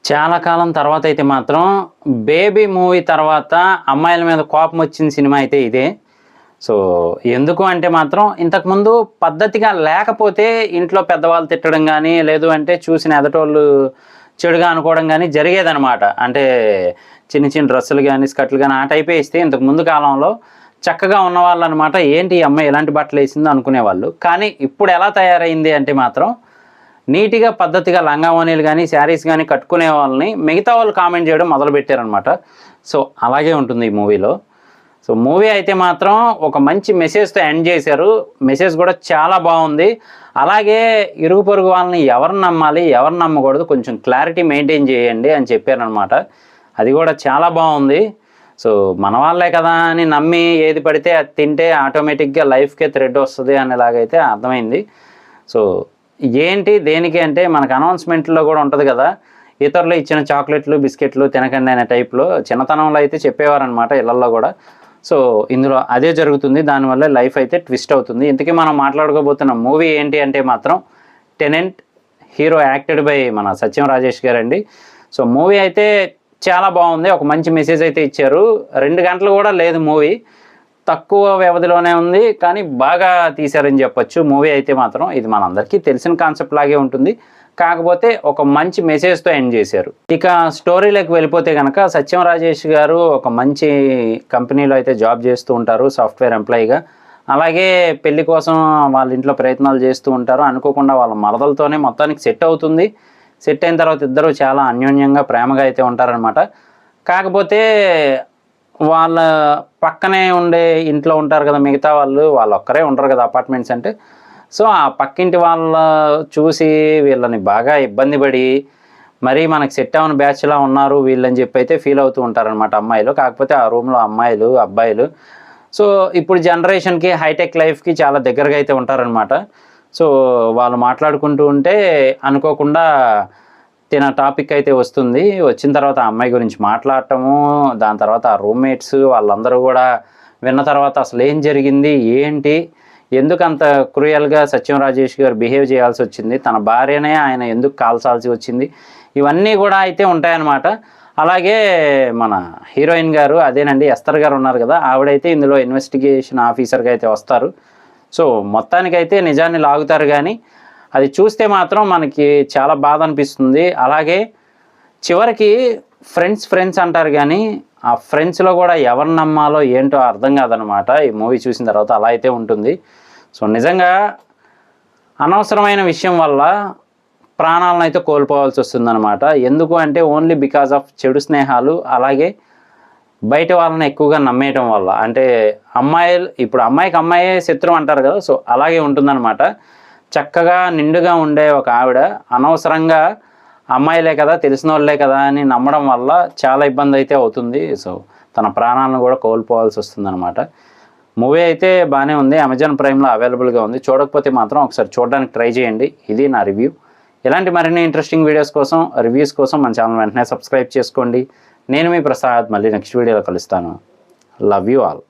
చాలా కాలం తర్వాత అయితే మాత్రం 'బేబీ' మూవీ తర్వాత అమ్మాయిల మీద కోపం వచ్చిన సినిమా అయితే ఇదే. సో, ఎందుకు అంటే మాత్రం ఇంతకుముందు పద్ధతిగా లేకపోతే ఇంట్లో పెద్దవాళ్ళు తిట్టడం గానీ, లేదు అంటే చూసిన ఎదటోళ్ళు చెడుగా అనుకోవడం గానీ జరిగేదనమాట. అంటే చిన్న చిన్న డ్రెస్సులు గానీ, స్కర్ట్‌లు గానీ ఆ టైపే ఇస్తే ఇంతకు ముందు కాలంలో చక్కగా ఉన్నవాళ్ళనమాట. ఏంటి ఈ అమ్మాయి ఇలాంటి బట్టలేసిందో అనుకునేవాళ్ళు. కానీ ఇప్పుడు ఎలా తయారైంది అంటే మాత్రం నీట్‌గా పద్ధతిగా లంగా ఓణీలు గానీ, శారీస్ గానీ కట్టుకునే వాళ్ళని మిగతా వాళ్ళు కామెంట్ చేయడం మొదలుపెట్టారనమాట. సో, అలాగే ఉంటుంది ఈ మూవీలో. సో, మూవీ అయితే మాత్రం ఒక మంచి మెసేజ్‌తో ఎండ్ చేశారు. మెసేజ్ కూడా చాలా బావుంది. అలాగే ఇరుగు పొరుగు వాళ్ళని ఎవరిని నమ్మాలి, ఎవరిని నమ్మకూడదు కొంచెం క్లారిటీ మెయింటైన్ చేయండి అని చెప్పారనమాట. అది కూడా చాలా బావుంది. సో, మన వాళ్ళే కదా అని నమ్మి ఏది పడితే అది తింటే ఆటోమేటిక్‌గా లైఫ్‌కే థ్రెడ్ వస్తది అనేలాగైతే అర్థమైంది. సో, ఏంటి దేనికి అంటే మనకు అనౌన్స్‌మెంట్‌లో కూడా ఉంటది కదా! ఇతరులు ఇచ్చిన చాక్లెట్‌లు, బిస్కెట్‌లు తినకండి అనే టైప్‌లో చిన్నతనంలో అయితే చెప్పేవారనమాట ఇళ్లల్లో కూడా. సో, ఇందులో అదే జరుగుతుంది. దానివల్ల లైఫ్ అయితే ట్విస్ట్ అవుతుంది. ఇంతకీ మనం మాట్లాడుకోబోతున్న మూవీ ఏంటి అంటే మాత్రం 'టెనెంట్'. హీరో యాక్టెడ్ బై మన సత్యం రాజేష్ గారండి. సో, మూవీ అయితే చాలా బావుంది. ఒక మంచి మెసేజ్ అయితే ఇచ్చారు. 2 గంటలు కూడా లేదు మూవీ. తక్కువ వ్యవధిలోనే ఉంది. కానీ బాగా తీశారని చెప్పొచ్చు. మూవీ అయితే మాత్రం ఇది మనందరికీ తెలిసిన కాన్సెప్ట్ లాగే ఉంటుంది. కాకపోతే ఒక మంచి మెసేజ్‌తో ఎండ్ చేశారు. ఇక స్టోరీలోకి వెళ్ళిపోతే గనక సత్యం రాజేష్ గారు ఒక మంచి కంపెనీలో అయితే జాబ్ చేస్తూ ఉంటారు సాఫ్ట్‌వేర్ ఎంప్లాయీగా. అలాగే పెళ్లి కోసం వాళ్ళ ఇంట్లో ప్రయత్నాలు చేస్తూ ఉంటారు. అనుకోకుండా వాళ్ళ మరదలతోనే మొత్తానికి సెట్ అవుతుంది. సెట్ అయిన తర్వాత ఇద్దరు చాలా అన్యోన్యంగా ప్రేమగా అయితే ఉంటారనమాట. కాకపోతే వాళ్ళ పక్కనే ఉండే ఇంట్లో ఉంటారు కదా మిగతా వాళ్ళు. వాళ్ళొక్కరే ఉండరు కదా అపార్ట్మెంట్స్ అంటే. సో, ఆ పక్కింటి వాళ్ళ చూసి వీళ్ళని బాగా ఇబ్బంది పడి, మరీ మనకు సెట్ అవ్వని బ్యాచ్‌లా ఉన్నారు వీళ్ళని చెప్పి అయితే ఫీల్ అవుతూ ఉంటారనమాట అమ్మాయిలు. కాకపోతే ఆ రూమ్‌లో అమ్మాయిలు, అబ్బాయిలు. సో, ఇప్పుడు జనరేషన్‌కి హైటెక్ లైఫ్‌కి చాలా దగ్గరగా అయితే ఉంటారనమాట. సో, వాళ్ళు మాట్లాడుకుంటూ ఉంటే అనుకోకుండా టాపిక్ అయితే వస్తుంది. వచ్చిన తర్వాత ఆ అమ్మాయి గురించి మాట్లాడటము, దాని తర్వాత ఆ రూమ్‌మేట్స్ వాళ్ళందరూ కూడా విన్న తర్వాత అసలేం జరిగింది? ఏంటి? ఎందుకంత క్రూయల్‌గా సత్యం రాజేష్ గారు బిహేవ్ చేయాల్సొచ్చింది? తన భార్యనే ఆయన ఎందుకు కాల్చాల్సి వచ్చింది? ఇవన్నీ కూడా అయితే ఉంటాయన్నమాట. అలాగే మన హీరోయిన్ గారు అదేనండి ఎస్తర్ గారు ఉన్నారు కదా! ఆవిడైతే ఇందులో ఇన్వెస్టిగేషన్ ఆఫీసర్‌గా అయితే వస్తారు. సో, మొత్తానికైతే నిజాన్ని లాగుతారు గానీ, అది చూస్తే మాత్రం మనకి చాలా బాధ అనిపిస్తుంది. అలాగే చివరికి ఫ్రెండ్స్ అంటారు గానీ, ఆ ఫ్రెండ్స్‌లో కూడా ఎవరిని నమ్మాలో ఏంటో అర్థం కాదనమాట. ఈ మూవీ చూసిన తర్వాత అలా అయితే ఉంటుంది. సో, నిజంగా అనవసరమైన విషయం వల్ల ప్రాణాలనైతే కోల్పోవాల్సొస్తుందనమాట. ఎందుకు అంటే ఓన్లీ బికాజ్ ఆఫ్ చెడు స్నేహాలు, అలాగే బయట వాళ్ళని ఎక్కువగా నమ్మేయటం వల్ల. అంటే ఇప్పుడు అమ్మాయికి అమ్మాయే శత్రువు అంటారు కదా! సో, అలాగే ఉంటుందనమాట. చక్కగా నిండుగా ఉండే ఒక ఆవిడ అనవసరంగా అమ్మాయిలే కదా, తెలిసినోళ్ళే కదా అని నమ్మడం వల్ల చాలా ఇబ్బందయితే అవుతుంది. సో, తన ప్రాణాలను కూడా కోల్పోవాల్సొస్తుందనమాట. మూవీ అయితే బానే ఉంది. అమెజాన్ ప్రైమ్‌లో అవైలబుల్‌గా ఉంది. చూడకపోతే మాత్రం ఒకసారి చూడడానికి ట్రై చేయండి. ఇది నా రివ్యూ. ఇలాంటి మరిన్ని ఇంట్రెస్టింగ్ వీడియోస్ కోసం, రివ్యూస్ కోసం మన ఛానల్ వెంటనే సబ్స్క్రైబ్ చేసుకోండి. నేను మీ ప్రసాద్. మళ్ళీ నెక్స్ట్ వీడియోలో కలుస్తాను. Love you all.